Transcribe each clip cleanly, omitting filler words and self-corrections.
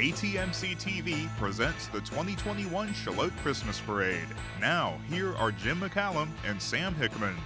ATMC TV presents the 2021 Shallotte Christmas Parade. Now, here are Jim McCallum and Sam Hickman.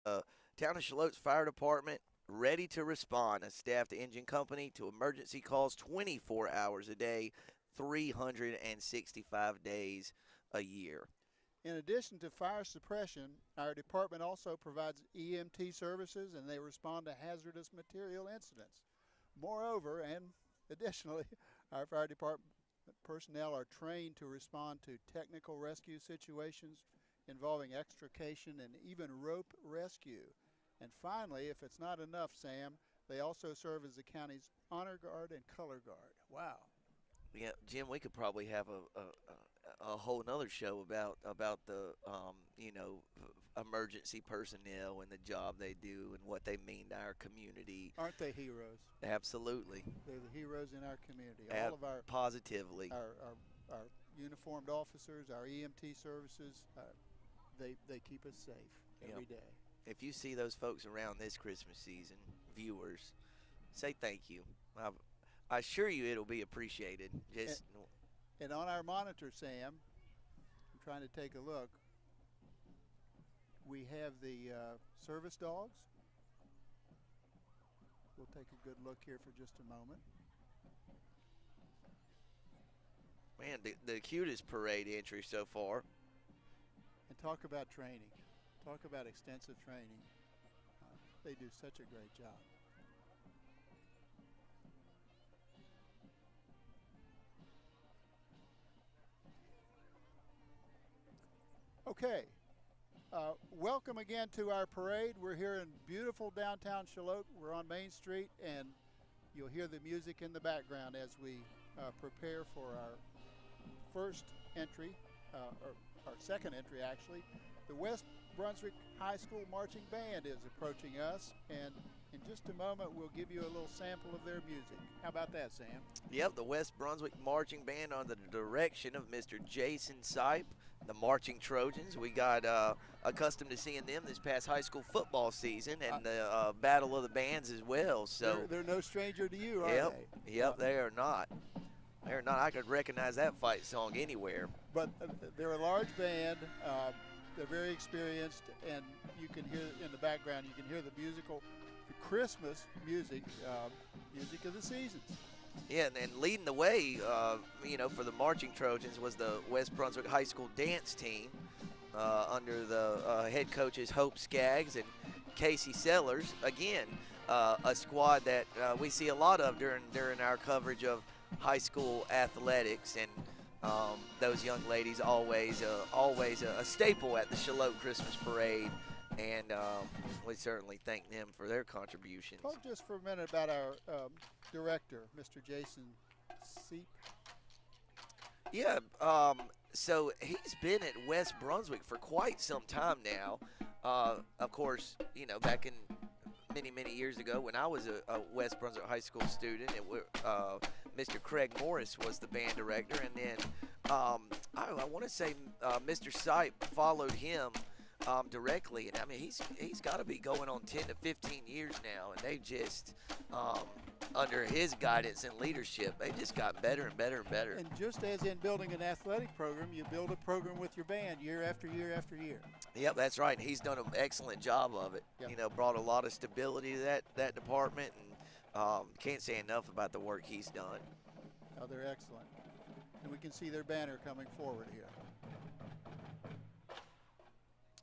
uh, Town of Shalotte's Fire Department ready to respond. A staffed engine company to emergency calls 24 hours a day, 365 days a year. In addition to fire suppression, our department also provides EMT services and they respond to hazardous material incidents. Moreover, and additionally, our fire department personnel are trained to respond to technical rescue situations involving extrication and even rope rescue. And finally, if it's not enough, Sam, they also serve as the county's honor guard and color guard. Wow. Yeah, Jim, we could probably have a whole nother show about the emergency personnel and the job they do and what they mean to our community. Aren't they heroes? Absolutely. They're the heroes in our community. All All of our positively. our uniformed officers, our EMT services, they keep us safe every day. If you see those folks around this Christmas season, viewers, say thank you. I assure you it'll be appreciated. And on our monitor, Sam, I'm trying to take a look. We have the service dogs. We'll take a good look here for just a moment. Man, the cutest parade entry so far. And talk about training. Talk about extensive training. They do such a great job. Okay, welcome again to our parade. We're here in beautiful downtown Shallotte. We're on Main Street, and you'll hear the music in the background as we prepare for our first entry, or our second entry actually. The West Brunswick High School Marching Band is approaching us, and in just a moment we'll give you a little sample of their music. How about that, Sam? Yep, the West Brunswick Marching Band under the direction of Mr. Jason Sipe, the Marching Trojans. We got accustomed to seeing them this past high school football season and the Battle of the Bands as well. So they're no stranger to you, are they? Yep, they are not. They're not. I could recognize that fight song anywhere. But they're a large band. They're very experienced, and you can hear in the background, you can hear the Christmas music, music of the seasons. Yeah, and leading the way, for the Marching Trojans was the West Brunswick High School dance team under the head coaches Hope Skaggs and Casey Sellers. Again, a squad that we see a lot of during our coverage of high school athletics, and those young ladies always a staple at the Shallotte Christmas Parade, and we certainly thank them for their contributions. Talk just for a minute about our director, Mr. Jason Sipe. Yeah, so he's been at West Brunswick for quite some time now. Of course, back in many years ago when I was a West Brunswick High School student, Mr. Craig Morris was the band director, and then I want to say Mr. Sipe followed him directly, and I mean he's got to be going on 10 to 15 years now, and they just under his guidance and leadership, they just got better and better and better. And just as in building an athletic program, you build a program with your band year after year after year. Yep, that's right. And he's done an excellent job of it. Yep. You know, brought a lot of stability to that department, and can't say enough about the work he's done. Oh, they're excellent. And we can see their banner coming forward here.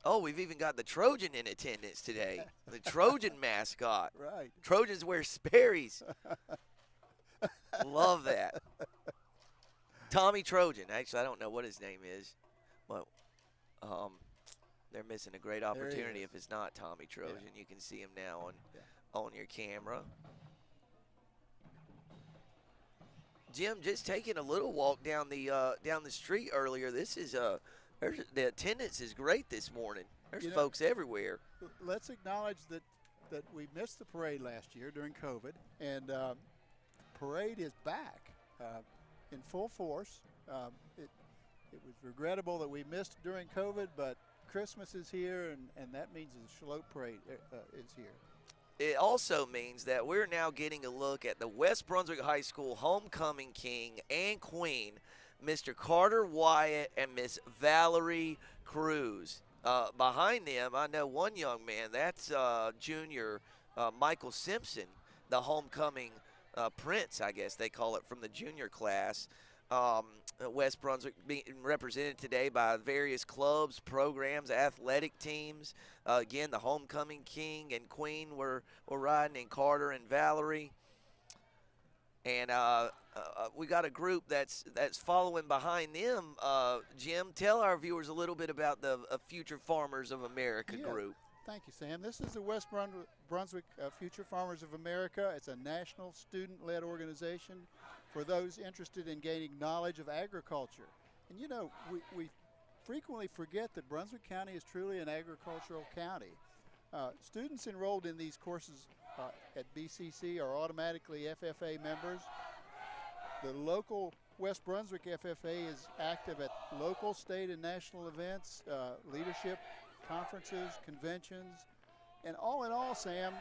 Oh, we've even got the Trojan in attendance today. The Trojan mascot. Right. Trojans wear Sperry's. Love that. Tommy Trojan. Actually, I don't know what his name is, but they're missing a great opportunity if it's not Tommy Trojan. Yeah. You can see him now on your camera. Jim, just taking a little walk down the street earlier. This is the attendance is great this morning. There's folks everywhere. Let's acknowledge that we missed the parade last year during COVID, and parade is back in full force. It was regrettable that we missed during COVID, but Christmas is here, and that means the Shallotte Parade is here. It also means that we're now getting a look at the West Brunswick High School homecoming king and queen, Mr. Carter Wyatt and Miss Valerie Cruz. Behind them, I know one young man. That's junior Michael Simpson, the homecoming prince, I guess they call it, from the junior class. West Brunswick being represented today by various clubs, programs, athletic teams. Again, the homecoming king and queen were riding, and Carter and Valerie. And we got a group that's following behind them. Jim, tell our viewers a little bit about the Future Farmers of America group. Thank you, Sam. This is the West Brunswick Future Farmers of America. It's a national student-led organization for those interested in gaining knowledge of agriculture. And you know, we frequently forget that Brunswick County is truly an agricultural county. Students enrolled in these courses at BCC are automatically FFA members. The local West Brunswick FFA is active at local, state, and national events, leadership conferences, conventions, and all in all, Sam,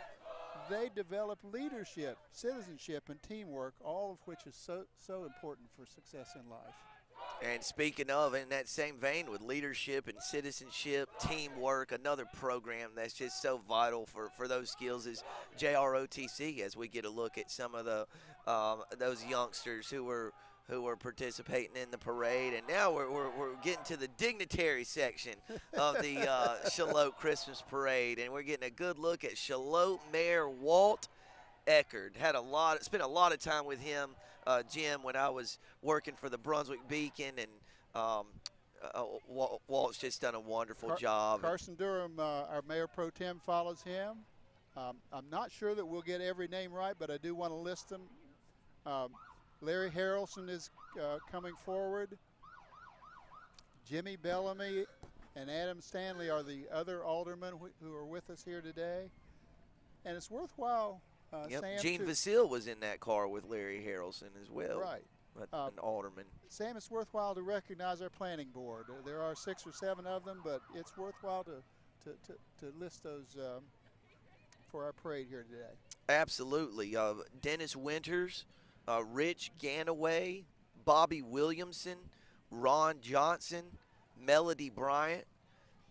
they develop leadership, citizenship, and teamwork, all of which is so important for success in life. And speaking of, in that same vein with leadership and citizenship, teamwork, another program that's just so vital for those skills is Jrotc, as we get a look at some of the those youngsters who were participating in the parade. And now we're getting to the dignitary section of the Shallotte Christmas Parade, and we're getting a good look at Shallotte Mayor Walt Eckerd. Spent a lot of time with him, Jim, when I was working for the Brunswick Beacon, and Walt's just done a wonderful job. Carson Durham, our Mayor Pro Tem, follows him. I'm not sure that we'll get every name right, but I do want to list them. Larry Harrelson is coming forward. Jimmy Bellamy and Adam Stanley are the other aldermen who are with us here today. And it's worthwhile, Sam, Gene Vasile was in that car with Larry Harrelson as well. Right. An alderman. Sam, it's worthwhile to recognize our planning board. There are 6 or 7 of them, but it's worthwhile to list those for our parade here today. Absolutely. Dennis Winters, Rich Ganaway, Bobby Williamson, Ron Johnson, Melody Bryant,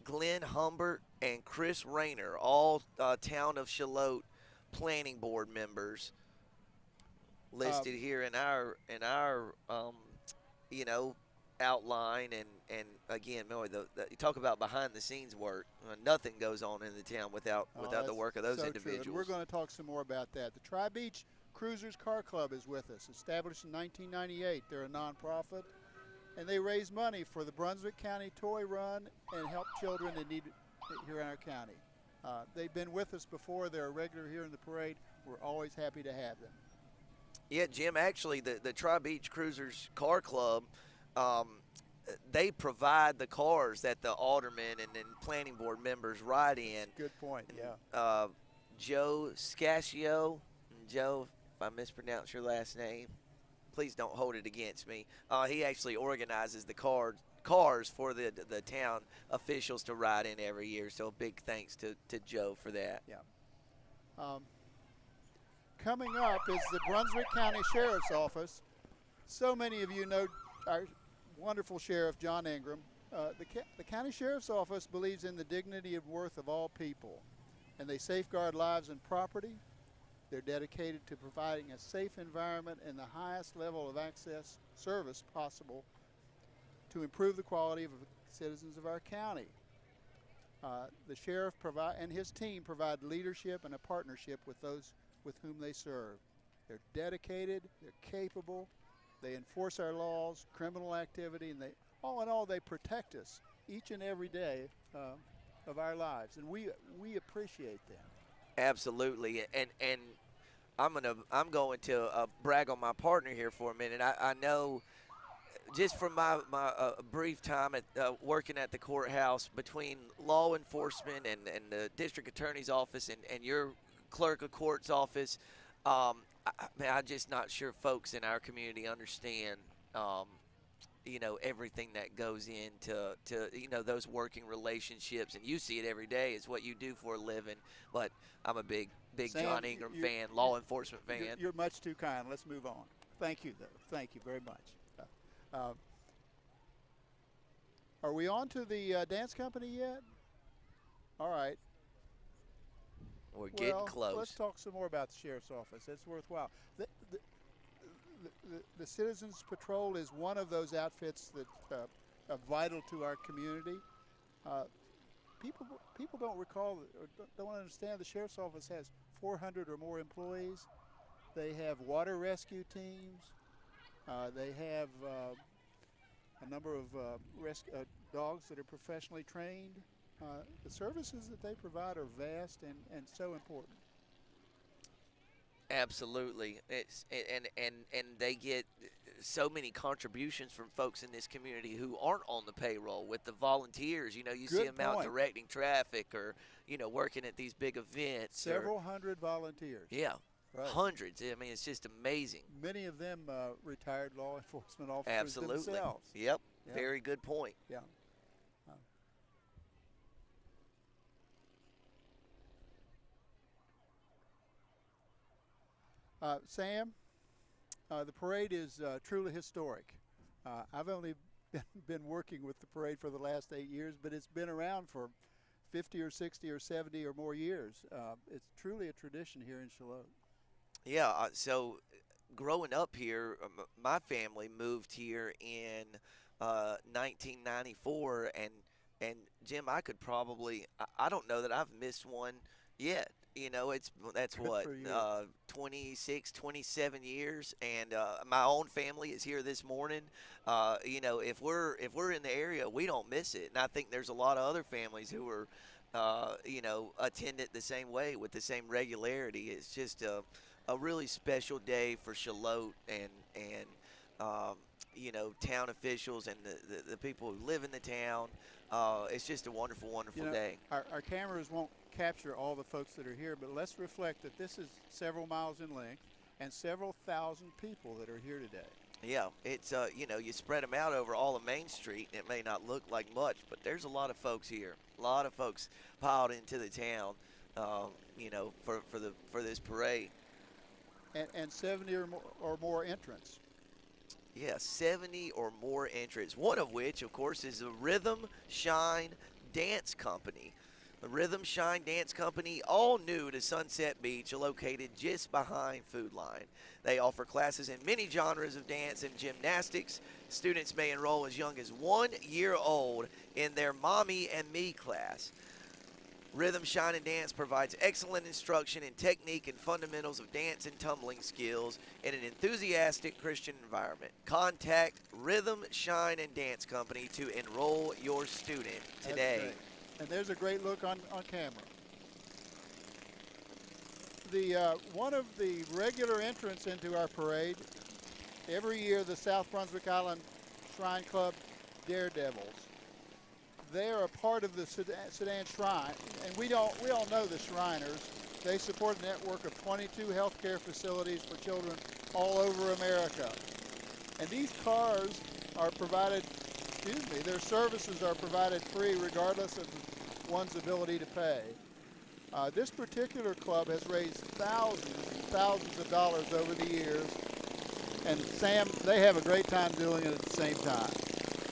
Glenn Humbert, and Chris Rayner, all Town of Shallotte planning board members listed here in our outline. And again, you talk about behind the scenes work. Nothing goes on in the town without the work of those individuals. True. We're going to talk some more about that. The Tri-Beach Cruisers Car Club is with us. Established in 1998, they're a nonprofit, and they raise money for the Brunswick County Toy Run and help children in need here in our county. They've been with us before. They're a regular here in the parade. We're always happy to have them. Yeah, Jim, actually, the Tri-Beach Cruisers Car Club, they provide the cars that the aldermen and planning board members ride in. Good point, yeah. Joe Scascio, Joe, if I mispronounce your last name, please don't hold it against me. He actually organizes the car cars for the town officials to ride in every year. So a big thanks to Joe for that. Yeah. Coming up is the Brunswick County Sheriff's Office. So many of you know our wonderful Sheriff, John Ingram. The County Sheriff's Office believes in the dignity and worth of all people, and they safeguard lives and property. They're dedicated to providing a safe environment and the highest level of access service possible to improve the quality of the citizens of our county. The sheriff and his team provide leadership and a partnership with those with whom they serve. They're dedicated, they're capable, they enforce our laws, criminal activity, and all in all, they protect us each and every day of our lives, and we appreciate them. Absolutely, and I'm going to brag on my partner here for a minute. I know just from my brief time at working at the courthouse, between law enforcement and the district attorney's office and your clerk of court's office, I'm just not sure folks in our community understand everything that goes into those working relationships, and you see it every day. It's what you do for a living. But I'm a big Sam, John Ingram fan, law enforcement fan. You're much too kind. Let's move on. Thank you, though. Thank you very much. Are we on to the dance company yet? All right. We're getting close. Let's talk some more about the Sheriff's Office. It's worthwhile. The Citizens Patrol is one of those outfits that are vital to our community. People don't recall or don't understand the Sheriff's Office has 400 or more employees. They have water rescue teams. They have a number of dogs that are professionally trained. The services that they provide are vast and so important. Absolutely. And they get so many contributions from folks in this community who aren't on the payroll with the volunteers. You see them out directing traffic or, working at these big events. Several hundred volunteers. Yeah. Right. Hundreds. I mean, it's just amazing. Many of them retired law enforcement officers themselves. Yep. Yeah. Very good point. Yeah. Sam, the parade is truly historic. I've only been working with the parade for the last 8 years, but it's been around for 50 or 60 or 70 or more years. It's truly a tradition here in Shallotte. Yeah, so growing up here, my family moved here in 1994, and Jim, I could probably, I don't know that I've missed one yet. That's what, 26, 27 years, and my own family is here this morning. If we're in the area, we don't miss it, and I think there's a lot of other families who are, attend it the same way with the same regularity. It's just a really special day for Shallotte and town officials and the people who live in the town. It's just a wonderful, wonderful day. Our cameras won't capture all the folks that are here, but let's reflect that this is several miles in length and several thousand people that are here today. Yeah, it's you spread them out over all of Main Street, and it may not look like much, but there's a lot of folks here. A lot of folks piled into the town, for this parade. And 70 or more entrants. Yeah, 70 or more entrants, one of which, of course, is the Rhythm Shine Dance Company. The Rhythm Shine Dance Company, all new to Sunset Beach, located just behind Food Line. They offer classes in many genres of dance and gymnastics. Students may enroll as young as 1 year old in their Mommy and Me class. Rhythm Shine and Dance provides excellent instruction in technique and fundamentals of dance and tumbling skills in an enthusiastic Christian environment. Contact Rhythm Shine and Dance Company to enroll your student today. And there's a great look on camera. One of the regular entrants into our parade, every year the South Brunswick Island Shrine Club Daredevils. They're a part of the Sudan Shrine, and we all know the Shriners. They support a network of 22 healthcare facilities for children all over America. And these cars are provided their services are provided free regardless of one's ability to pay. This particular club has raised thousands and thousands of dollars over the years, and Sam, they have a great time doing it at the same time.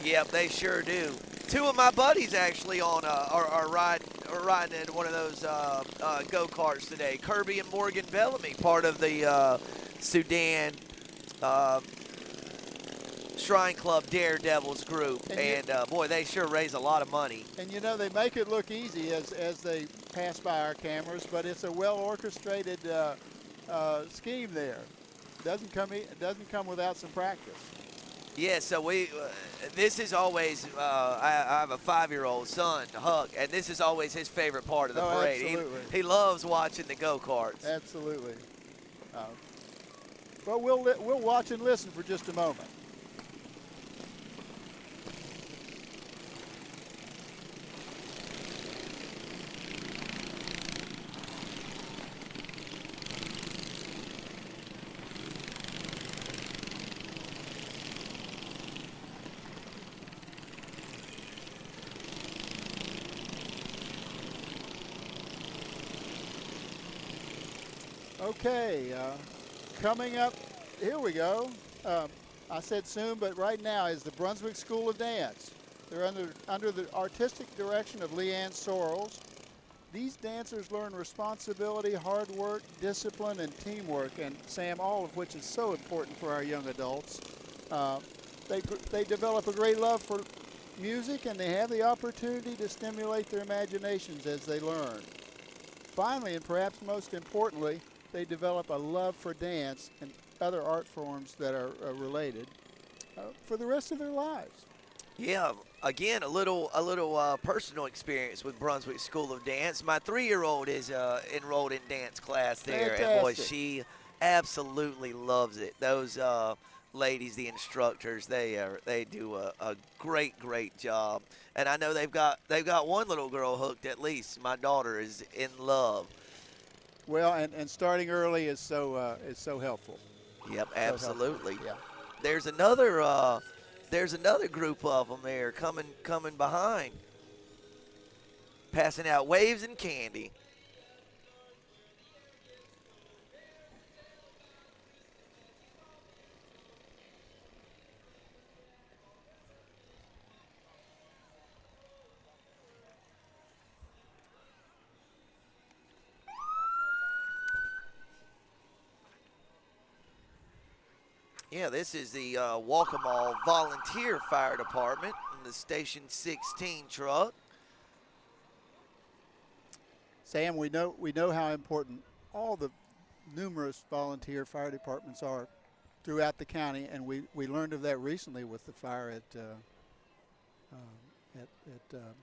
Yep, they sure do. Two of my buddies actually are riding in one of those go-karts today. Kirby and Morgan Bellamy, part of the Sudan Shrine Club Daredevils group, and boy, they sure raise a lot of money. And you know, they make it look easy as they pass by our cameras, but it's a well-orchestrated scheme there. It doesn't come without some practice. Yeah, so this is always, I have a 5-year-old son, Huck, and this is always his favorite part of the parade. Absolutely. He loves watching the go-karts. Absolutely. But we'll watch and listen for just a moment. Okay, coming up, here we go. I said soon, but right now is the Brunswick School of Dance. They're under the artistic direction of Leanne Sorrells. These dancers learn responsibility, hard work, discipline, and teamwork, and Sam, all of which is so important for our young adults. They develop a great love for music, and they have the opportunity to stimulate their imaginations as they learn. Finally, and perhaps most importantly, they develop a love for dance and other art forms that are related for the rest of their lives. Yeah, again, a little personal experience with Brunswick School of Dance. My 3-year-old is enrolled in dance class there, Fantastic. and boy, she absolutely loves it. Those ladies, the instructors, they do a great job. And I know they've got one little girl hooked at least. My daughter is in love. Well, and starting early is so helpful. Yep, absolutely. Yeah. There's another group of them there coming behind, passing out waves and candy. Yeah, this is the Walk-A-Mall Volunteer Fire Department in the Station 16 truck. Sam, we know how important all the numerous volunteer fire departments are throughout the county, and we learned of that recently with the fire at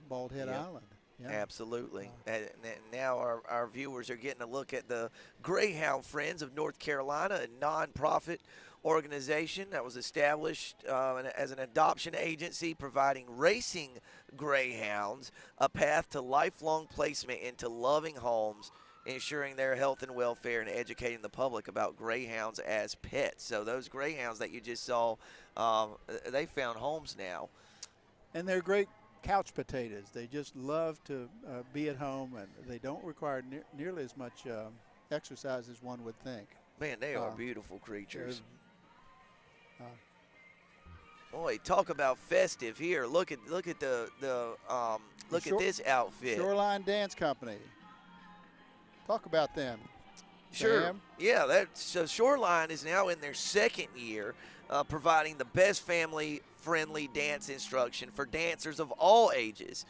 Bald Head Yep. Island. Yeah. Absolutely. And now our viewers are getting a look at the Greyhound Friends of North Carolina, a nonprofit organization that was established as an adoption agency providing racing greyhounds a path to lifelong placement into loving homes, ensuring their health and welfare, and educating the public about greyhounds as pets. So those greyhounds that you just saw, they found homes now. And they're great couch potatoes. They just love to be at home, and they don't require nearly as much exercise as one would think. Man, they are beautiful creatures. Boy, talk about festive here. Look at the look at this outfit. Shoreline Dance Company. Talk about them. Sure. Sam? Yeah, so Shoreline is now in their 2nd year, providing the best family-friendly dance instruction for dancers of all ages.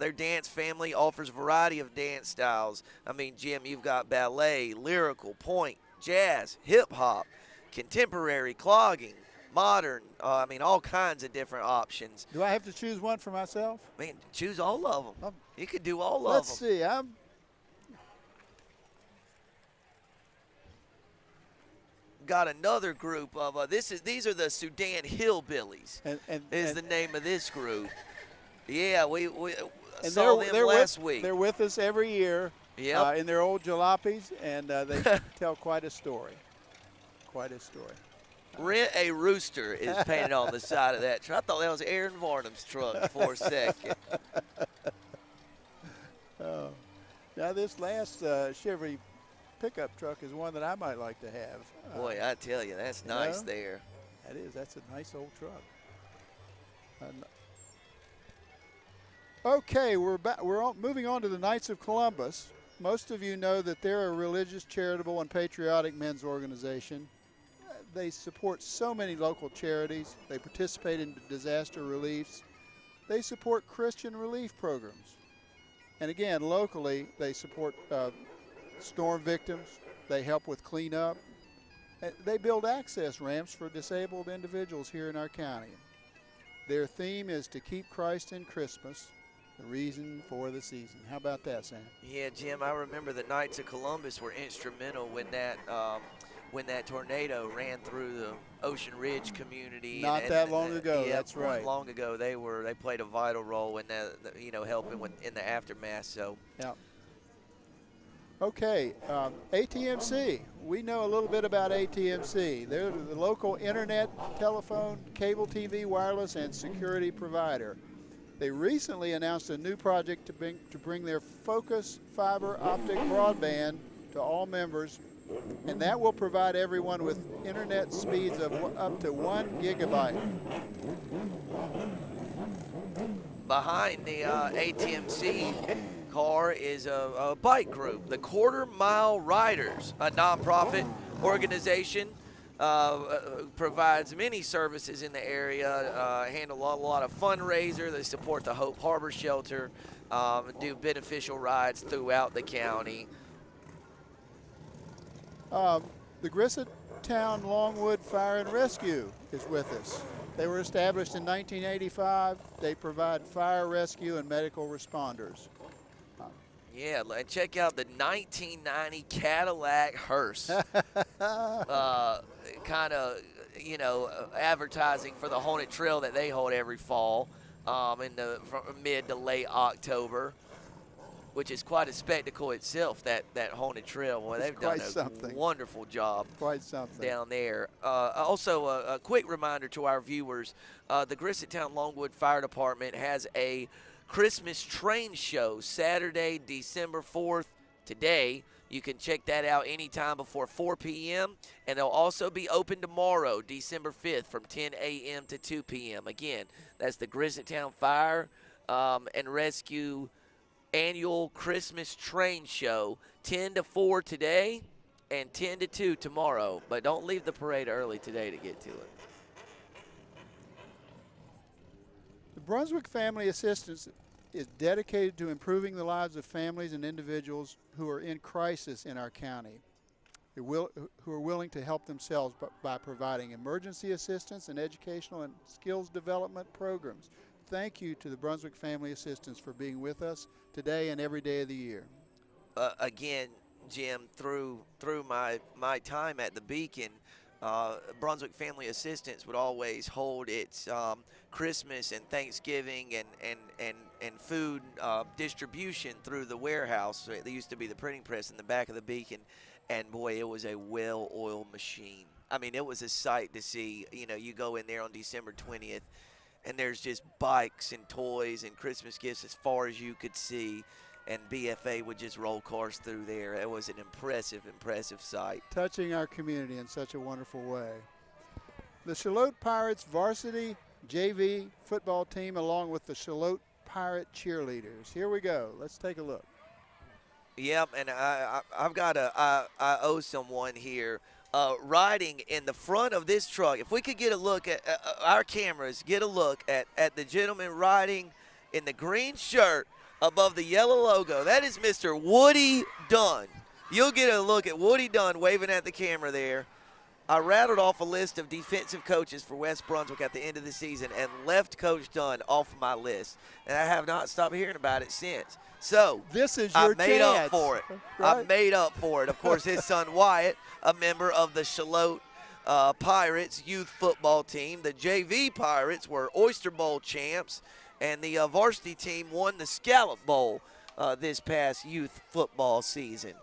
Their dance family offers a variety of dance styles. I mean, Jim, you've got ballet, lyrical, point, jazz, hip-hop, contemporary, clogging, modern, all kinds of different options. Do I have to choose one for myself? Man, choose all of them. You could do all of them. Let's see. Got another group of these are the Sudan Hillbillies. And the name of this group. Yeah, we saw them last week. They're with us every year. Yep. In their old jalopies, and they tell quite a story. Quite a story. Rent a Rooster is painted on the side of that truck. I thought that was Aaron Varnum's truck for a second. Now this last Chevy pickup truck is one that I might like to have. Boy, I tell you, that's nice there. That is. That's a nice old truck. Okay, we're moving on to the Knights of Columbus. Most of you know that they're a religious, charitable, and patriotic men's organization. They support so many local charities. They participate in disaster reliefs. They support Christian relief programs. And again, locally, they support storm victims. They help with cleanup. They build access ramps for disabled individuals here in our county. Their theme is to keep Christ in Christmas, the reason for the season. How about that, Sam? Yeah, Jim, I remember the Knights of Columbus were instrumental when that tornado ran through the Ocean Ridge community. Not that long ago, that's right. Not long ago, they played a vital role in that, helping in the aftermath. So. Yeah. Okay, ATMC. We know a little bit about ATMC. They're the local internet, telephone, cable TV, wireless, and security provider. They recently announced a new project to bring their Focus fiber optic broadband to all members, and that will provide everyone with internet speeds of up to 1 gigabyte. Behind the ATMC car is a bike group, the Quarter Mile Riders, a nonprofit organization. Provides many services in the area, handle a lot of fundraiser. They support the Hope Harbor Shelter, do beneficial rides throughout the county. The Citytown Longwood Fire and Rescue is with us. They were established in 1985. They provide fire rescue and medical responders. Yeah, and check out the 1990 Cadillac hearse. Kind of, advertising for the haunted trail that they hold every fall from mid to late October, which is quite a spectacle itself, that haunted trail. Boy, they've done a wonderful job down there. Also, a quick reminder to our viewers, the Citytown Longwood Fire Department has a Christmas train show Saturday, December 4th, today. You can check that out anytime before 4 p.m. And they'll also be open tomorrow, December 5th, from 10 a.m. to 2 p.m. Again, that's the Citytown Fire and Rescue annual Christmas train show, 10 to 4 today and 10 to 2 tomorrow. But don't leave the parade early today to get to it. The Brunswick Family Assistance is dedicated to improving the lives of families and individuals who are in crisis in our county, who are willing to help themselves by providing emergency assistance and educational and skills development programs. Thank you to the Brunswick Family Assistance for being with us today and every day of the year. Again, Jim, through my time at the Beacon, Brunswick Family Assistance would always hold its Christmas and Thanksgiving and food distribution through the warehouse. There used to be the printing press in the back of the Beacon, and boy, it was a well-oiled machine. I mean, it was a sight to see. You go in there on December 20th, and there's just bikes and toys and Christmas gifts as far as you could see. And BFA would just roll cars through there. It was an impressive sight. Touching our community in such a wonderful way. The Shallotte Pirates varsity JV football team along with the Shallotte Pirate cheerleaders. Here we go. Let's take a look. Yep, and I've got I owe someone here riding in the front of this truck. If we could get a look at our cameras, get a look at the gentleman riding in the green shirt above the yellow logo. That is Mr. Woody Dunn. You'll get a look at Woody Dunn waving at the camera there. I rattled off a list of defensive coaches for West Brunswick at the end of the season and left Coach Dunn off my list. And I have not stopped hearing about it since. So this is your I made chance. up for it. Right? I made up for it. Of course, his son Wyatt, a member of the Shallotte Pirates youth football team. The JV Pirates were Oyster Bowl champs. And the varsity team won the Scallop Bowl this past youth football season.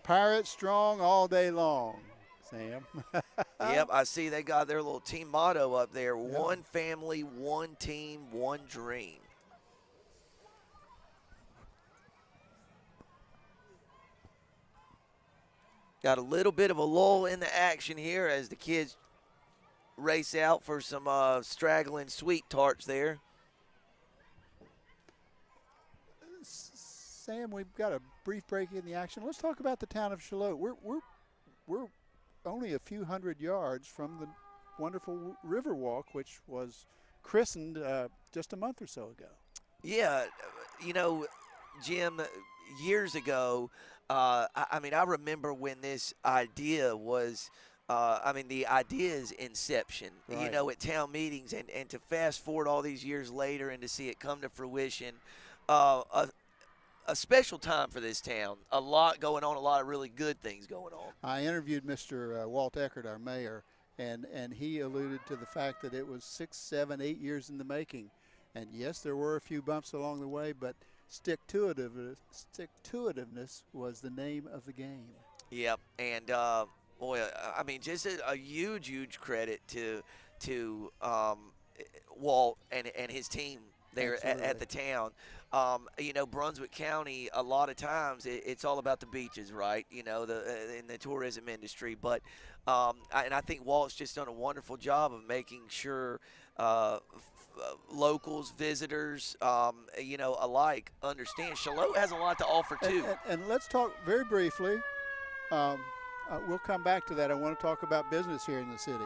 Pirates strong all day long. Sam. Yep, I see they got their little team motto up there. One family, one team, one dream. Got a little bit of a lull in the action here as the kids race out for some straggling sweet tarts there. Sam, we've got a brief break in the action. Let's talk about the town of Shallotte. We're only a few hundred yards from the wonderful river walk, which was christened just a month or so ago. Yeah, you know, Jim, years ago, I mean, I remember when this idea was, the idea's inception, right. You know, at town meetings, and to fast forward all these years later and to see it come to fruition, a special time for this town. A lot going on, a lot of really good things going on. I interviewed Mr. Walt Eckert, our mayor, and he alluded to the fact that it was 6, 7, 8 years in the making. And yes, there were a few bumps along the way, but stick-to-itiveness was the name of the game. Yep, and boy, I mean, just a huge credit to Walt and his team there at the town. You know, Brunswick County, a lot of times it's all about the beaches, right? You know, in the tourism industry. But and I think Walt's just done a wonderful job of making sure locals, visitors, you know, alike understand Shallotte has a lot to offer too. And let's talk very briefly. We'll come back to that. I want to talk about business here in the city.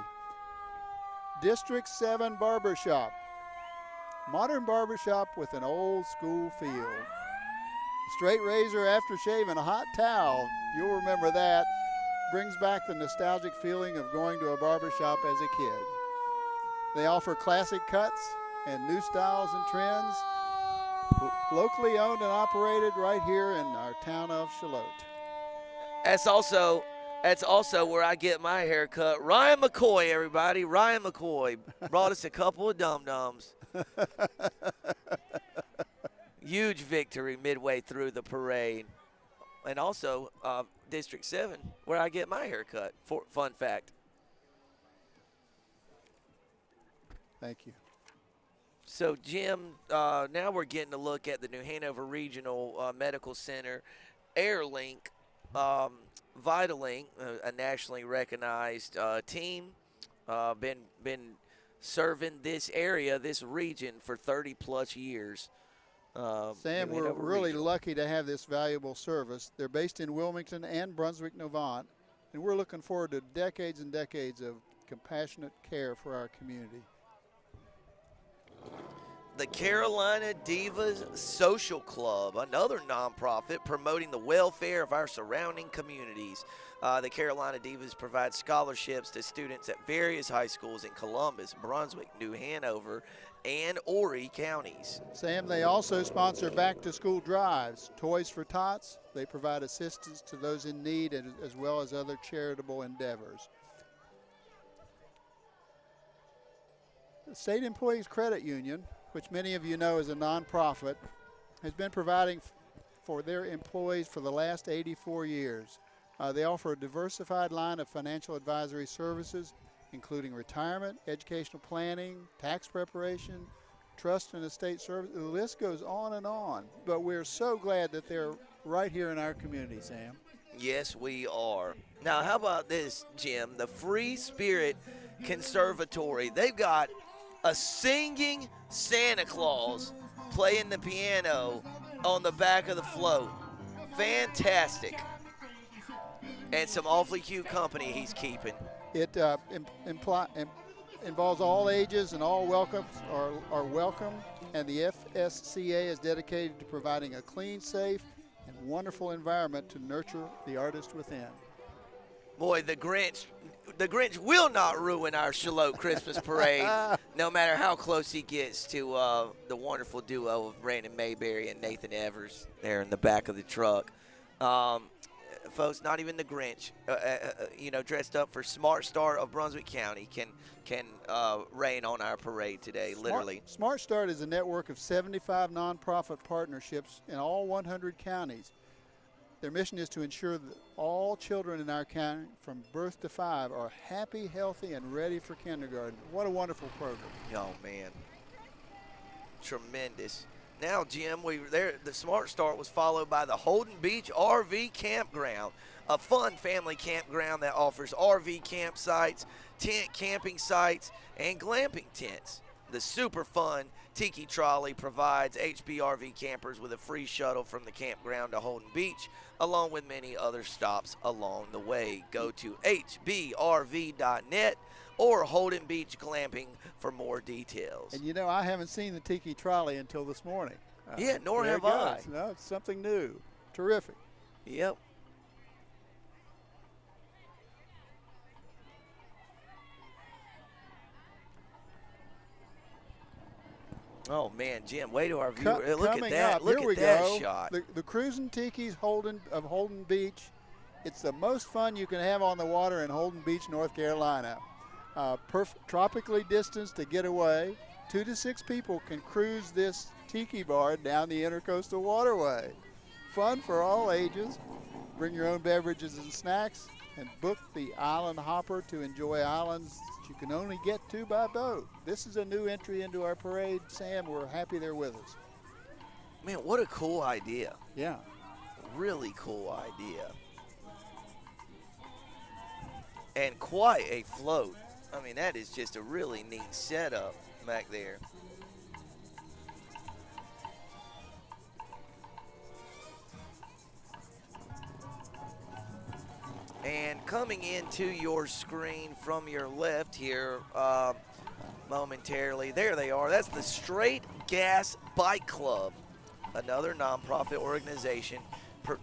District 7 Barbershop. Modern barbershop with an old school feel. Straight razor after shave and a hot towel. You'll remember that. Brings back the nostalgic feeling of going to a barbershop as a kid. They offer classic cuts and new styles and trends. Locally owned and operated right here in our town of Shallotte. That's also where I get my hair cut. Ryan Mccoy, everybody. Ryan McCoy brought us a couple of dum-dums. Huge victory midway through the parade. And also District 7, where I get my hair cut. Fun fact. Thank you. So, Jim, now we're getting a look at the New Hanover Regional Medical Center. AirLink, Vitalink, a nationally recognized team, been serving this area, this region, for 30-plus years. Sam, we're really lucky to have this valuable service. They're based in Wilmington and Brunswick, Novant, and we're looking forward to decades and decades of compassionate care for our community. The Carolina Divas Social Club, another nonprofit promoting the welfare of our surrounding communities. The Carolina Divas provide scholarships to students at various high schools in Columbus, Brunswick, New Hanover, and Horry counties. Sam, they also sponsor back-to-school drives, Toys for Tots. They provide assistance to those in need as well as other charitable endeavors. The State Employees Credit Union, which many of you know is a nonprofit, has been providing for their employees for the last 84 years. They offer a diversified line of financial advisory services, including retirement, educational planning, tax preparation, trust and estate service. The list goes on and on. But we're so glad that they're right here in our community, Sam. Yes, we are. Now, how about this, Jim? The Free Spirit Conservatory. They've got a singing Santa Claus playing the piano on the back of the float. Fantastic. And some awfully cute company he's keeping. It involves all ages and all welcomes are welcome, and the FSCA is dedicated to providing a clean, safe, and wonderful environment to nurture the artist within. Boy, the Grinch will not ruin our Shallotte Christmas Parade, no matter how close he gets to the wonderful duo of Brandon Mayberry and Nathan Evers there in the back of the truck. Folks, not even the Grinch, dressed up for Smart Start of Brunswick County can rain on our parade today, literally. Smart Start is a network of 75 nonprofit partnerships in all 100 counties. Their mission is to ensure that all children in our county from birth to 5 are happy, healthy, and ready for kindergarten. What a wonderful program. Oh, man. Tremendous. Now, Jim, the Smart Start was followed by the Holden Beach RV Campground, a fun family campground that offers RV campsites, tent camping sites, and glamping tents. The super fun Tiki Trolley provides HBRV campers with a free shuttle from the campground to Holden Beach, along with many other stops along the way. Go to hbrv.net or Holden Beach Glamping for more details. And you know, I haven't seen the Tiki Trolley until this morning. Yeah, nor there have it goes. I. No, it's something new. Terrific. Yep. Oh man, Jim, way to our viewer. Look at that. Up, Look here at we that go. shot. The Cruising Tiki's of Holden Beach. It's the most fun you can have on the water in Holden Beach, North Carolina. Tropically distanced to get away. 2 to 6 people can cruise this tiki bar down the Intercoastal Waterway. Fun for all ages. Bring your own beverages and snacks and book the Island Hopper to enjoy islands that you can only get to by boat. This is a new entry into our parade. Sam, we're happy they're with us. Man, what a cool idea. Yeah. Really cool idea. And quite a float. I mean, that is just a really neat setup back there. And coming into your screen from your left here momentarily, there they are. That's the Straight Gas Bike Club, another nonprofit organization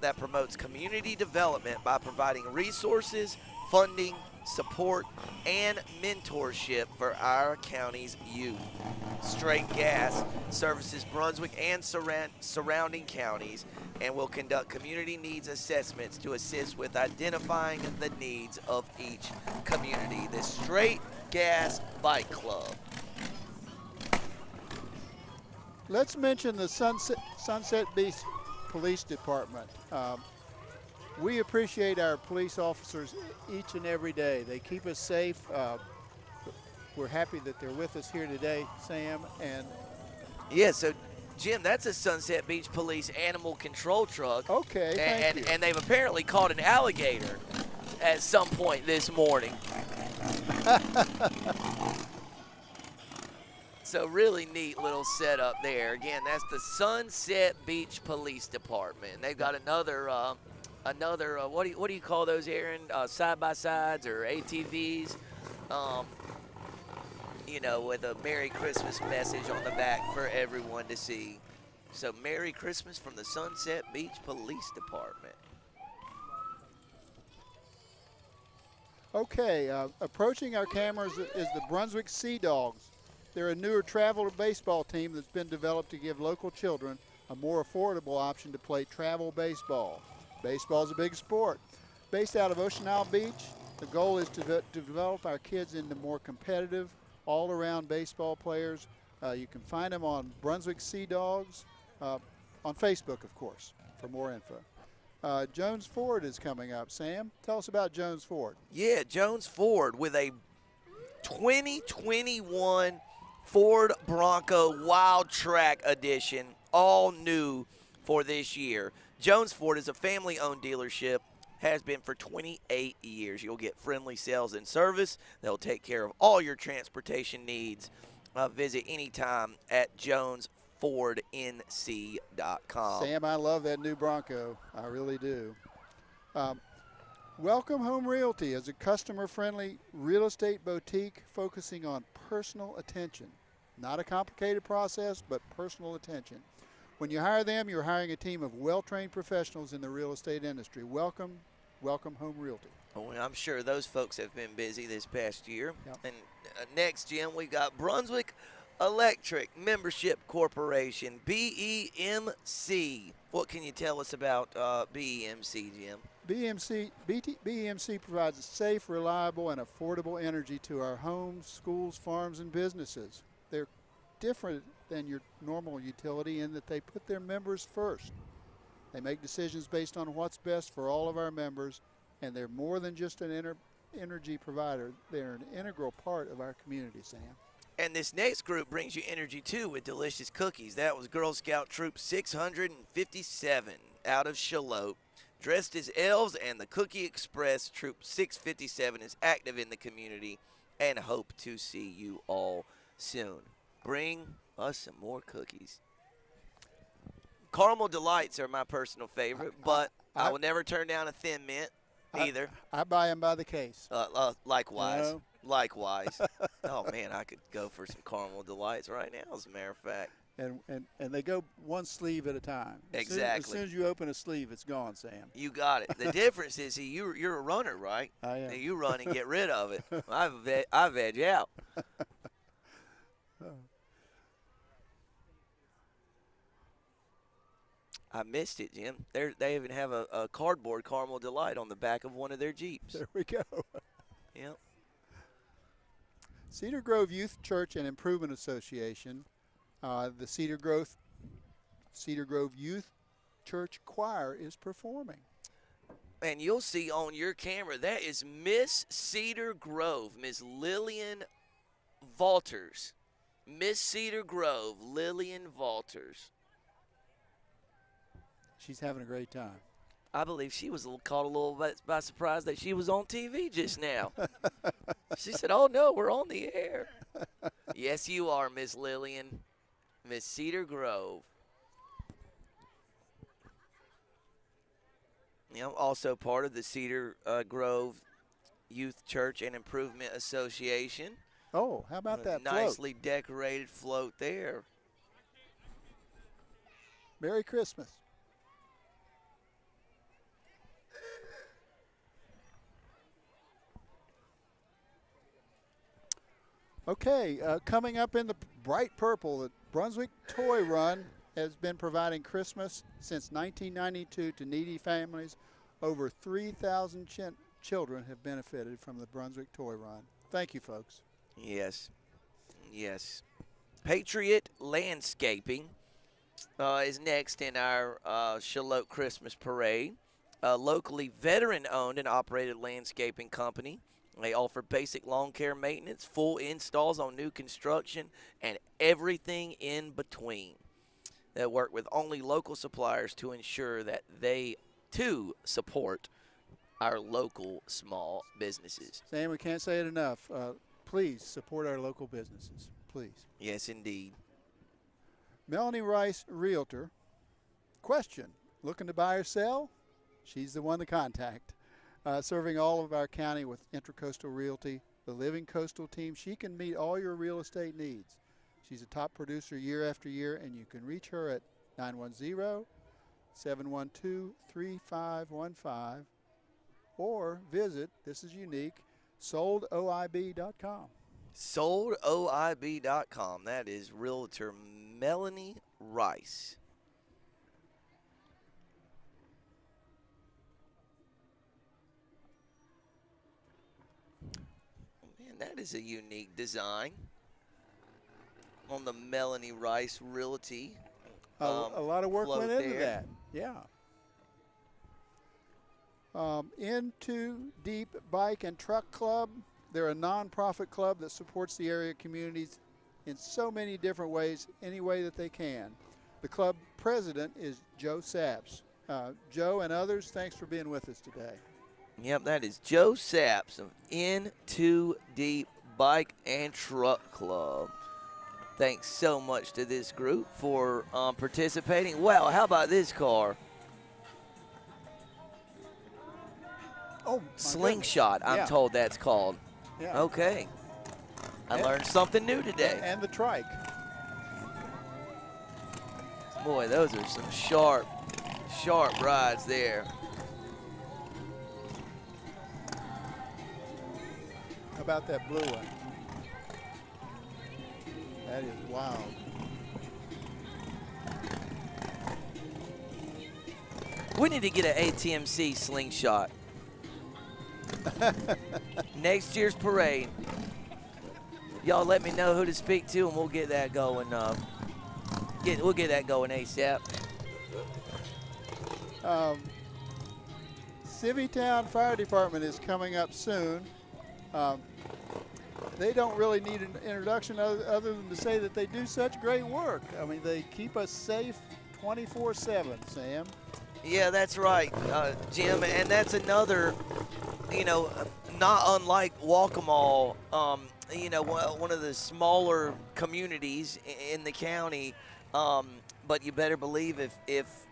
that promotes community development by providing resources, funding, support, and mentorship for our county's youth. Straight Gas services Brunswick and surrounding counties and will conduct community needs assessments to assist with identifying the needs of each community. The Straight Gas Bike Club. Let's mention the Sunset Beach Police Department. We appreciate our police officers each and every day. They keep us safe. We're happy that they're with us here today, Sam. And yeah, so Jim, that's a Sunset Beach Police animal control truck. Okay, thank you. And they've apparently caught an alligator at some point this morning. So really neat little setup there. Again, that's the Sunset Beach Police Department. They've got another what do you call those, Aaron? Side-by-sides or ATVs? You know, with a Merry Christmas message on the back for everyone to see. So Merry Christmas from the Sunset Beach Police Department. Okay, approaching our cameras is the Brunswick Sea Dogs. They're a newer travel baseball team that's been developed to give local children a more affordable option to play travel baseball. Baseball is a big sport. Based out of Ocean Isle Beach, the goal is to develop our kids into more competitive, all-around baseball players. You can find them on Brunswick Sea Dogs, on Facebook, of course, for more info. Jones Ford is coming up. Sam, tell us about Jones Ford. Yeah, Jones Ford with a 2021 Ford Bronco Wild Track Edition, all new for this year. Jones Ford is a family-owned dealership, has been for 28 years. You'll get friendly sales and service. They'll take care of all your transportation needs. Visit anytime at jonesfordnc.com. Sam, I love that new Bronco. I really do. Welcome Home Realty is a customer-friendly real estate boutique focusing on personal attention. Not a complicated process, but personal attention. When you hire them, you're hiring a team of well-trained professionals in the real estate industry. Welcome Home Realty. Oh, I'm sure those folks have been busy this past year. Yep. And next, Jim, we got Brunswick Electric Membership Corporation, BEMC. What can you tell us about BEMC, Jim? BEMC provides a safe, reliable, and affordable energy to our homes, schools, farms, and businesses. They're different than your normal utility in that they put their members first. They make decisions based on what's best for all of our members, and they're more than just an energy provider. They're an integral part of our community, Sam. And this next group brings you energy, too, with delicious cookies. That was Girl Scout Troop 657 out of Shallotte, dressed as elves, and the Cookie Express Troop 657 is active in the community and hope to see you all soon. Bring us some more cookies. Caramel Delights are my personal favorite, but I will never turn down a Thin Mint either. I buy them by the case. Likewise. You know? Likewise. Oh, man, I could go for some Caramel Delights right now, as a matter of fact. And they go one sleeve at a time. Exactly. As soon as you open a sleeve, it's gone, Sam. You got it. The difference is you're a runner, right? I am. You run and get rid of it. I veg out. I missed it, Jim. They even have a cardboard Caramel Delight on the back of one of their Jeeps. There we go. Yep. Cedar Grove Youth Church and Improvement Association, the Cedar Grove Youth Church Choir is performing. And you'll see on your camera, that is Miss Cedar Grove, Miss Lillian Valters. Miss Cedar Grove, Lillian Valters. She's having a great time. I believe she was caught a little bit by surprise that she was on TV just now. She said, "Oh, no, we're on the air." Yes, you are, Miss Lillian, Miss Cedar Grove. You know, also part of the Cedar Grove Youth Church and Improvement Association. Oh, how about that nicely float? Decorated float there. Merry Christmas. Okay, coming up in the bright purple, the Brunswick Toy Run has been providing Christmas since 1992 to needy families. Over 3,000 children have benefited from the Brunswick Toy Run. Thank you, folks. Yes. Yes. Patriot Landscaping is next in our Shallotte Christmas Parade. A locally veteran-owned and operated landscaping company. They offer basic lawn care maintenance, full installs on new construction, and everything in between. They work with only local suppliers to ensure that they, too, support our local small businesses. Sam, we can't say it enough. Please support our local businesses. Please. Yes, indeed. Melanie Rice, Realtor. Question, looking to buy or sell? She's the one to contact. Serving all of our county with Intracoastal Realty, the Living Coastal team. She can meet all your real estate needs. She's a top producer year after year, and you can reach her at 910-712-3515 or visit, this is unique, soldoib.com. Soldoib.com. That is Realtor Melanie Rice. That is a unique design on the Melanie Rice Realty. A lot of work went into that. Yeah. Into Deep Bike and Truck Club. They're a nonprofit club that supports the area communities in so many different ways, any way that they can. The club president is Joe Saps. Joe and others, thanks for being with us today. Yep, that is Joe Saps of Into Deep Bike and Truck Club. Thanks so much to this group for participating. Wow, how about this car? Oh, Slingshot, I'm told that's called. Yeah. Okay. I learned something new today. And the trike. Boy, those are some sharp rides there. How about that blue one? That is wild. We need to get an ATMC slingshot. Next year's parade. Y'all let me know who to speak to, and we'll get that going. We'll get that going ASAP. Citytown Fire Department is coming up soon. They don't really need an introduction other than to say that they do such great work. I mean, they keep us safe 24/7, Sam. Yeah, that's right, Jim, and that's another, not unlike Waccamaw, one of the smaller communities in the county, but you better believe if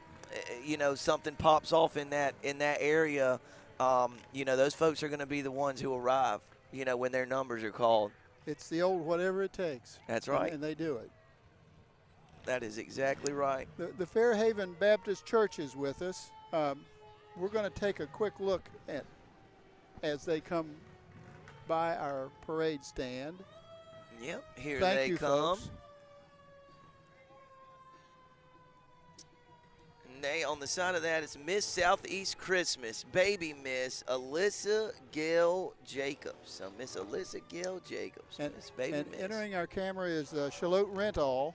something pops off in that area, those folks are going to be the ones who arrive, when their numbers are called. It's the old whatever it takes. That's right. And they do it. That is exactly right. The Fairhaven Baptist Church is with us. We're going to take a quick look at as they come by our parade stand. Yep, here Thank they you, come. folks. And they, on the side of that, it's Miss Southeast Christmas, baby Miss Alyssa Gail Jacobs. So Miss Alyssa Gail Jacobs, And, Miss baby and Miss. entering our camera is Shallotte Rental,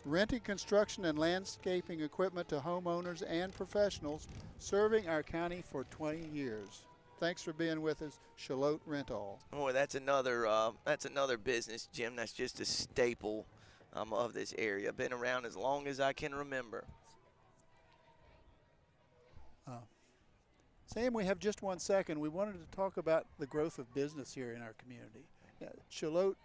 renting construction and landscaping equipment to homeowners and professionals, serving our county for 20 years. Thanks for being with us, Shallotte Rental. Boy, that's another business, Jim. That's just a staple of this area. Been around as long as I can remember. Sam, we have just 1 second. We wanted to talk about the growth of business here in our community. Shallotte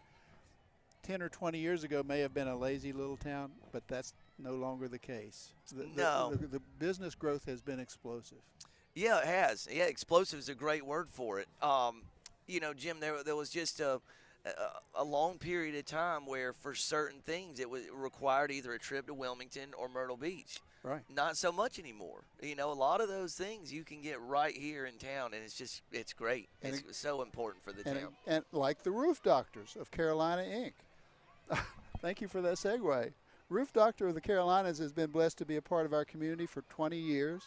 10 or 20 years ago may have been a lazy little town, but that's no longer the case. The business growth has been explosive. Yeah, it has. Yeah, explosive is a great word for it. Jim, there was just a long period of time where for certain things it required either a trip to Wilmington or Myrtle Beach. Right. Not so much anymore. A lot of those things you can get right here in town, and it's great. And it's so important for the town. And like the Roof Doctors of Carolina, Inc. Thank you for that segue. Roof Doctor of the Carolinas has been blessed to be a part of our community for 20 years.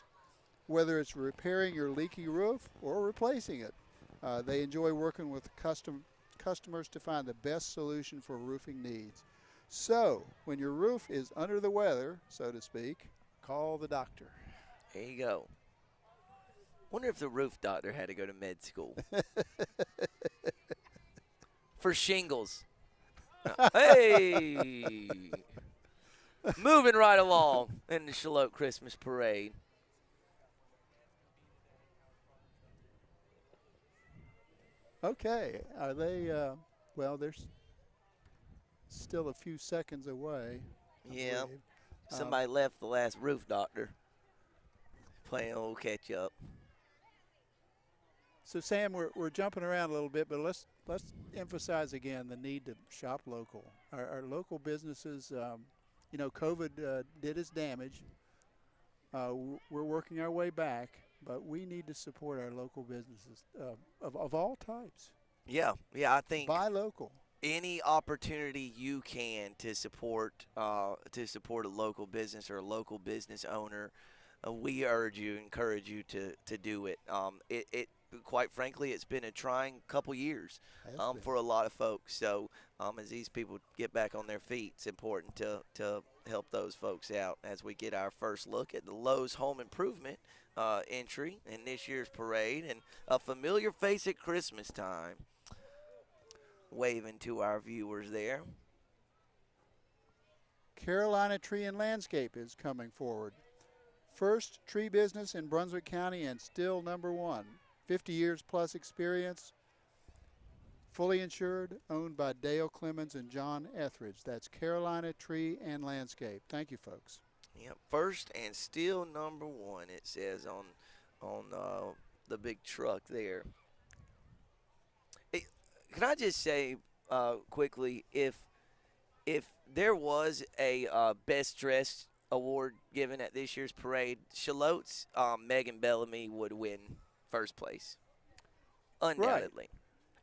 Whether it's repairing your leaky roof or replacing it, they enjoy working with customers to find the best solution for roofing needs. So, when your roof is under the weather, so to speak, call the doctor. There you go. Wonder if the roof doctor had to go to med school. For shingles. Hey! Moving right along in the Shallotte Christmas Parade. Okay, are they, well, there's still a few seconds away. I Yeah. believe. Somebody left the last roof doctor. Playing old catch up. So Sam, we're jumping around a little bit, but let's emphasize again the need to shop local. Our local businesses, COVID did its damage. We're working our way back, but we need to support our local businesses of all types. Yeah, I think Buy local. any opportunity you can to support a local business or a local business owner, we encourage you to do it. It quite frankly, it's been a trying couple years for a lot of folks. So as these people get back on their feet, it's important to help those folks out as we get our first look at the Lowe's Home Improvement entry in this year's parade, and a familiar face at Christmas time. Waving to our viewers there. Carolina Tree and Landscape is coming forward. First tree business in Brunswick County and still #1. 50 years plus experience. Fully insured, owned by Dale Clemens and John Etheridge. That's Carolina Tree and Landscape. Thank you, folks. Yep, first and still #1. It says on the big truck there. Can I just say quickly, if there was a Best Dressed award given at this year's parade, Shalotte's Megan Bellamy would win first place, undoubtedly.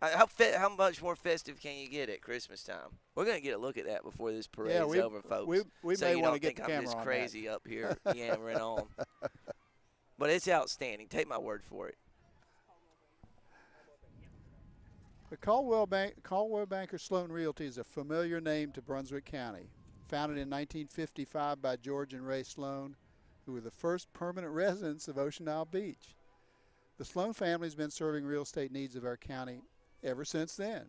Right. How much more festive can you get at Christmas time? We're gonna get a look at that before this parade's over, folks. We so may you want don't to get think the I'm camera just on crazy that. up here yammering on. But it's outstanding. Take my word for it. The Caldwell Banker Sloan Realty is a familiar name to Brunswick County. Founded in 1955 by George and Ray Sloan, who were the first permanent residents of Ocean Isle Beach. The Sloan family has been serving real estate needs of our county ever since then.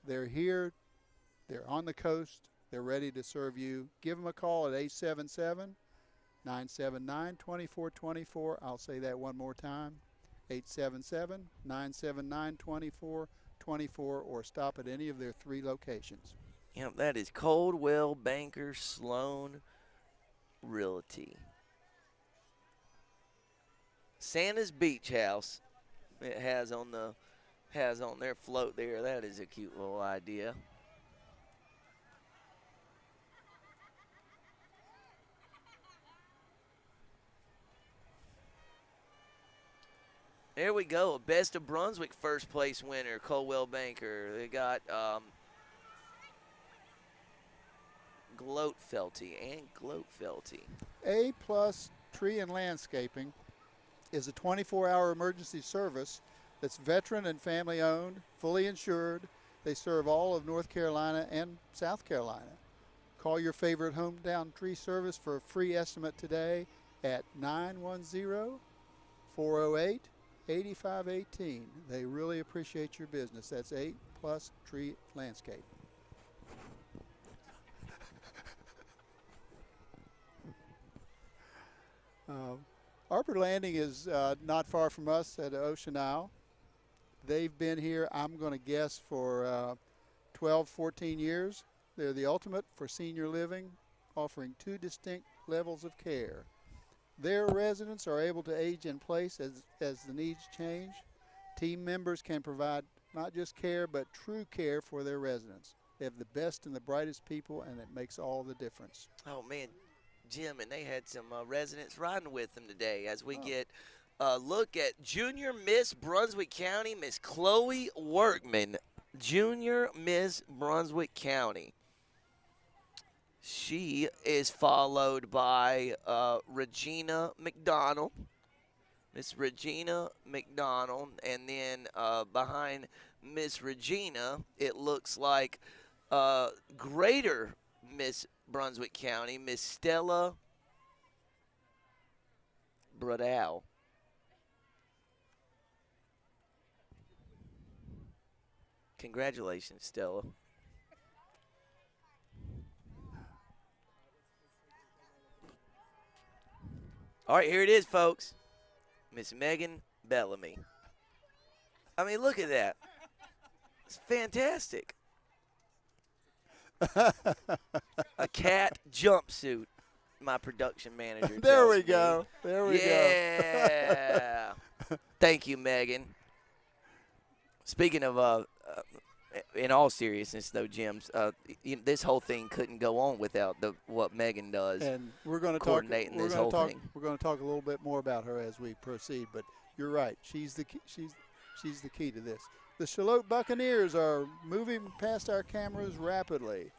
They're here, they're on the coast, they're ready to serve you. Give them a call at 877-979-2424. I'll say that one more time, 877-979-2424, or stop at any of their 3 locations. Yep, that is Coldwell Banker Sloan Realty. Santa's Beach House. It has on their float there. That is a cute little idea. There we go. Best of Brunswick first place winner, Coldwell Banker. They got Gloatfelty and Gloatfelty. A Plus Tree and Landscaping is a 24-hour emergency service that's veteran and family owned, fully insured. They serve all of North Carolina and South Carolina. Call your favorite hometown tree service for a free estimate today at 910-408-8518. They really appreciate your business. That's 8 Plus Tree Landscape. Arbor Landing is not far from us at Ocean Isle. They've been here, I'm going to guess, for 12, 14 years. They're the ultimate for senior living, offering 2 distinct levels of care. Their residents are able to age in place as the needs change. Team members can provide not just care, but true care for their residents. They have the best and the brightest people, and it makes all the difference. Oh, man, Jim, and they had some residents riding with them today as we get a look at Junior Miss Brunswick County, Miss Chloe Workman. Junior Miss Brunswick County. She is followed by Regina McDonald. Miss Regina McDonald. And then behind Miss Regina, it looks like Greater Miss Brunswick County, Miss Stella Bradell. Congratulations, Stella. All right, here it is, folks. Miss Megan Bellamy. I mean, look at that. It's fantastic. A cat jumpsuit, my production manager. There we go. There we go. Yeah. Thank you, Megan. Speaking of, in all seriousness, though, Jim, this whole thing couldn't go on without what Megan does. And we're going to coordinating this whole thing. We're going to talk a little bit more about her as we proceed. But you're right. She's the key, she's the key to this. The Shallotte Buccaneers are moving past our cameras rapidly.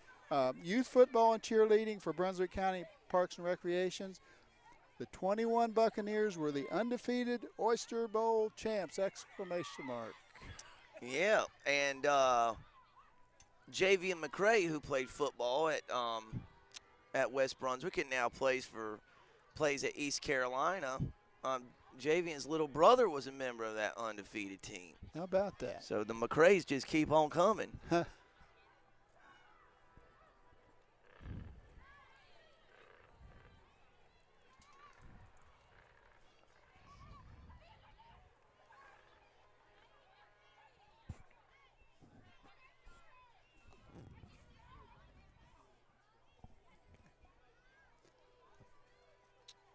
Youth football and cheerleading for Brunswick County Parks and Recreations. The 21 Buccaneers were the undefeated Oyster Bowl champs! Exclamation mark. Yeah, and JV and McCray, who played football at West Brunswick and now plays at East Carolina. Javian's little brother was a member of that undefeated team. How about that? So the McCrays just keep on coming.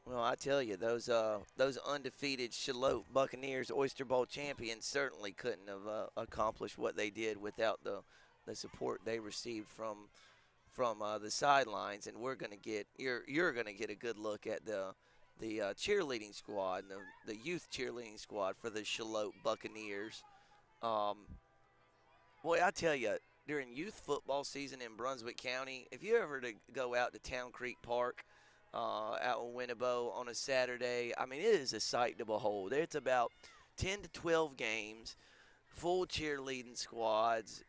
Well, I tell you, those undefeated Shallotte Buccaneers Oyster Bowl champions certainly couldn't have accomplished what they did without the support they received from the sidelines. And we're going to get you're going to get a good look at the cheerleading squad, the youth cheerleading squad for the Shallotte Buccaneers. Boy, I tell you, during youth football season in Brunswick County, if you ever to go out to Town Creek Park out in Winnebago on a Saturday, I mean, it is a sight to behold. It's about 10 to 12 games, full cheerleading squads.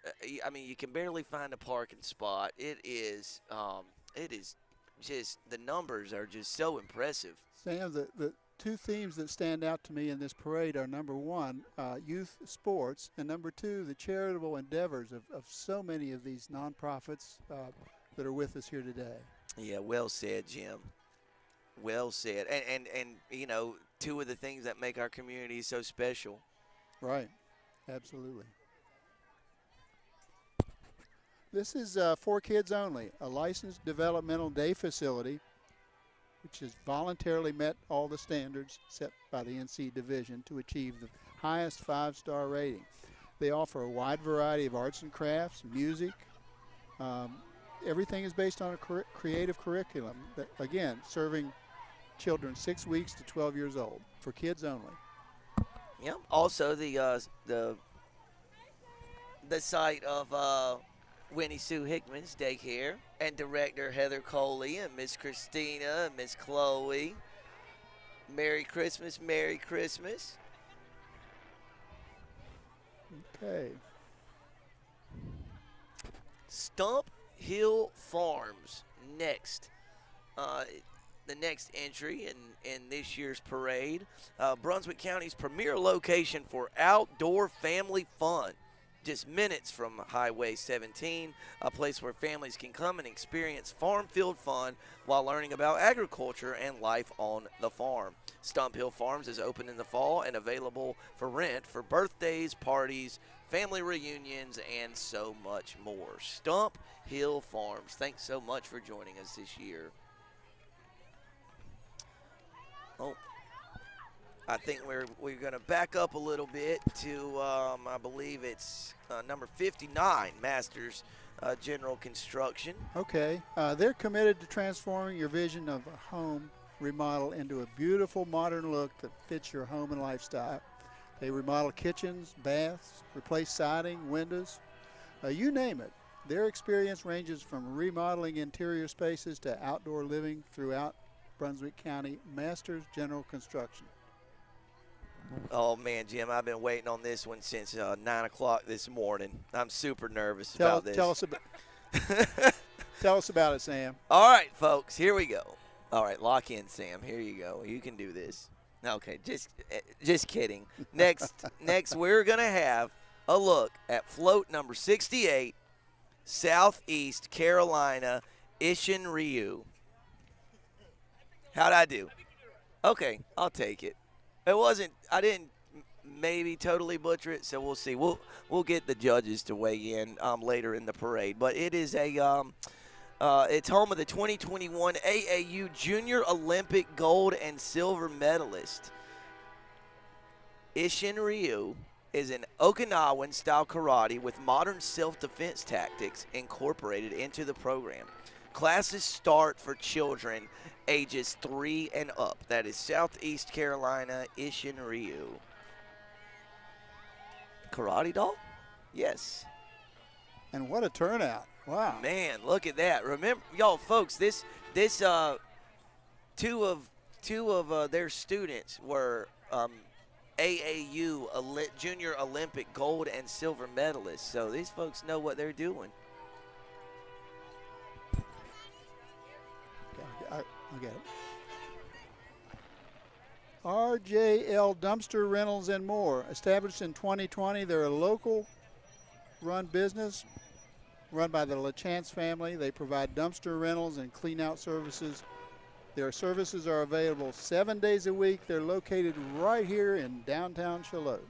I mean, you can barely find a parking spot. It is just the numbers are just so impressive. Sam, the two themes that stand out to me in this parade are, number one, youth sports, and number two, the charitable endeavors of so many of these nonprofits that are with us here today. Yeah, well said, Jim. Well said. And you know, two of the things that make our community so special. Right. Absolutely. This is for kids only, a licensed developmental day facility which has voluntarily met all the standards set by the NC Division to achieve the highest 5-star rating. They offer a wide variety of arts and crafts, music. Everything is based on a creative curriculum that, again, serving children 6 weeks to 12 years old, for kids only. Yep. Also, the site of Winnie Sue Hickman's daycare, and director Heather Coley and Miss Christina and Miss Chloe. Merry Christmas, Merry Christmas. Okay. Stump Hill Farms next. The next entry in this year's parade. Brunswick County's premier location for outdoor family fun. Just minutes from Highway 17, a place where families can come and experience farm field fun while learning about agriculture and life on the farm. Stump Hill Farms is open in the fall and available for rent for birthdays, parties, family reunions, and so much more. Stump Hill Farms. Thanks so much for joining us this year. Oh, I think we're going to back up a little bit to, I believe it's number 59, Masters General Construction. Okay. They're committed to transforming your vision of a home remodel into a beautiful modern look that fits your home and lifestyle. They remodel kitchens, baths, replace siding, windows, you name it. Their experience ranges from remodeling interior spaces to outdoor living throughout Brunswick County. Masters General Construction. Oh, man, Jim, I've been waiting on this one since 9 o'clock this morning. I'm super nervous about this. Tell us about it, Sam. All right, folks, here we go. All right, lock in, Sam. Here you go. You can do this. Okay, just kidding. Next, we're going to have a look at float number 68, Southeast Carolina, Ishin Ryu. How'd I do? Okay, I'll take it. I didn't maybe totally butcher it, so we'll see. We'll get the judges to weigh in later in the parade. But it is it's home of the 2021 AAU Junior Olympic gold and silver medalist. Ishin Ryu is an Okinawan-style karate with modern self-defense tactics incorporated into the program. Classes start for children ages 3 and up. That is Southeast Carolina, Ishin Ryu. Karate doll? Yes. And what a turnout. Wow. Man, look at that. Remember, y'all folks, this two of their students were AAU Junior Olympic gold and silver medalists. So these folks know what they're doing. I get it. RJL Dumpster Rentals and More. Established in 2020, they're a local run business run by the LaChance family. They provide dumpster rentals and clean out services. Their services are available 7 days a week. They're located right here in downtown Shallotte.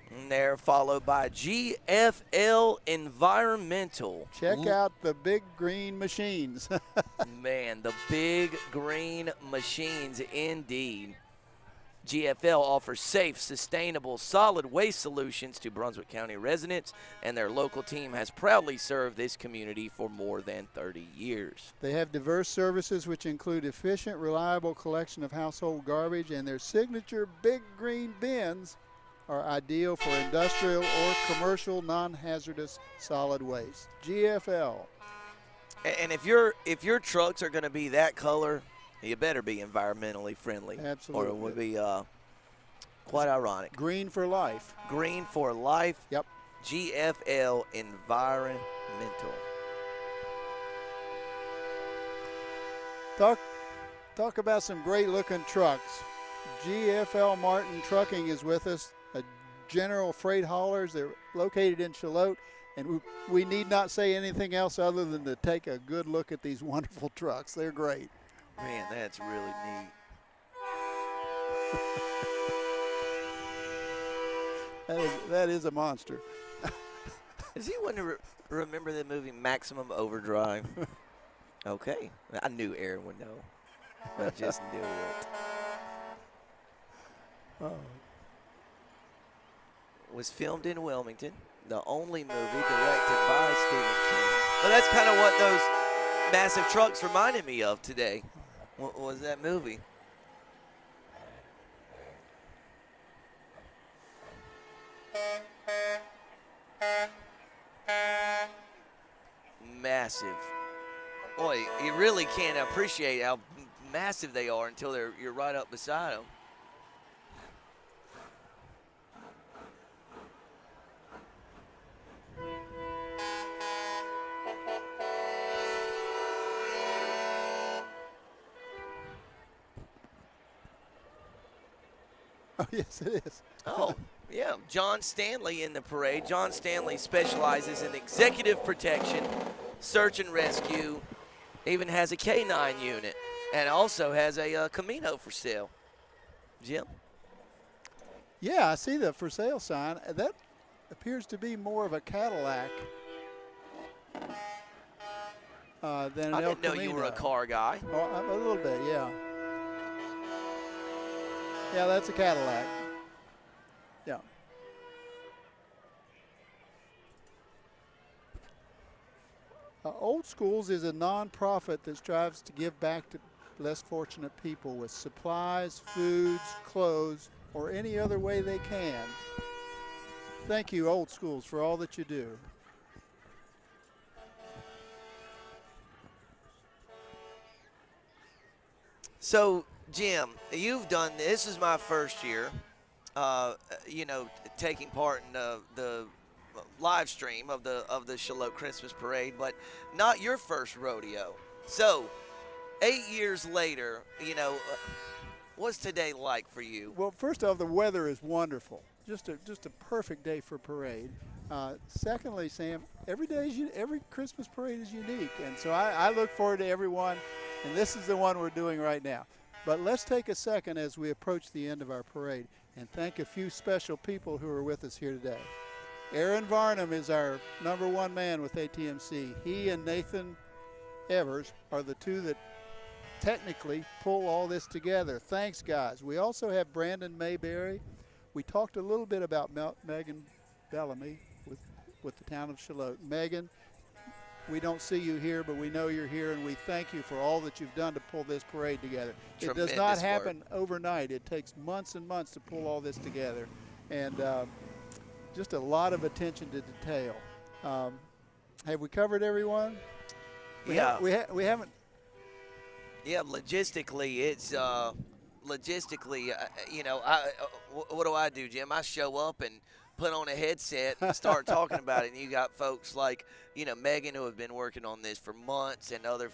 And they're followed by GFL Environmental. Check out the big green machines. Man, the big green machines indeed. GFL offers safe, sustainable, solid waste solutions to Brunswick County residents, and their local team has proudly served this community for more than 30 years. They have diverse services which include efficient, reliable collection of household garbage, and their signature big green bins are ideal for industrial or commercial non-hazardous solid waste. GFL. And if your trucks are going to be that color, you better be environmentally friendly. Absolutely. Or it would be quite ironic. Green for life. Green for life. Yep. GFL Environmental. Talk about some great-looking trucks. GFL Martin Trucking is with us, a general freight haulers. They're located in Shallotte, and we need not say anything else other than to take a good look at these wonderful trucks. They're great. Man, that's really neat. That is a monster. Does anyone remember the movie Maximum Overdrive? Okay. I knew Aaron would know. I just knew it. Oh. Was filmed in Wilmington, the only movie directed by Stephen King. Well, that's kind of what those massive trucks reminded me of today. What was that movie? Massive. Boy, you really can't appreciate how massive they are until you're right up beside them. Oh, yes, it is. Oh, yeah. John Stanley in the parade. John Stanley specializes in executive protection, search and rescue, even has a K9 unit, and also has a Camino for sale. Jim? Yeah, I see the for sale sign. That appears to be more of a Cadillac than an I El didn't know you were a Camino. car guy. Oh, a little bit, yeah. Yeah, that's a Cadillac. Yeah. Old Schools is a nonprofit that strives to give back to less fortunate people with supplies, foods, clothes, or any other way they can. Thank you, Old Schools, for all that you do. So, Jim, you've done this. Is my first year, taking part in the live stream of the Shallotte Christmas Parade, but not your first rodeo. So, 8 years later, what's today like for you? Well, first off, the weather is wonderful. Just a perfect day for parade. Secondly, Sam, every Christmas parade is unique, and so I look forward to everyone, and this is the one we're doing right now. But let's take a second as we approach the end of our parade and thank a few special people who are with us here today. Aaron Varnum is our #1 man with ATMC. He and Nathan Evers are the two that technically pull all this together. Thanks, guys. We also have Brandon Mayberry. We talked a little bit about Megan Bellamy with the town of Shallotte. Megan, we don't see you here, but we know you're here, and we thank you for all that you've done to pull this parade together. It does not happen overnight. It takes months and months to pull all this together, and just a lot of attention to detail. Have we covered everyone? We haven't. Yeah, logistically, it's what do I do, Jim? I show up and put on a headset and start talking about it, and you got folks like Megan, who have been working on this for months, and other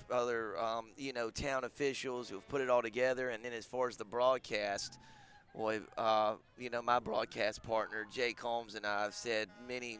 town officials who have put it all together. And then as far as the broadcast, boy, my broadcast partner Jake Holmes and I have said many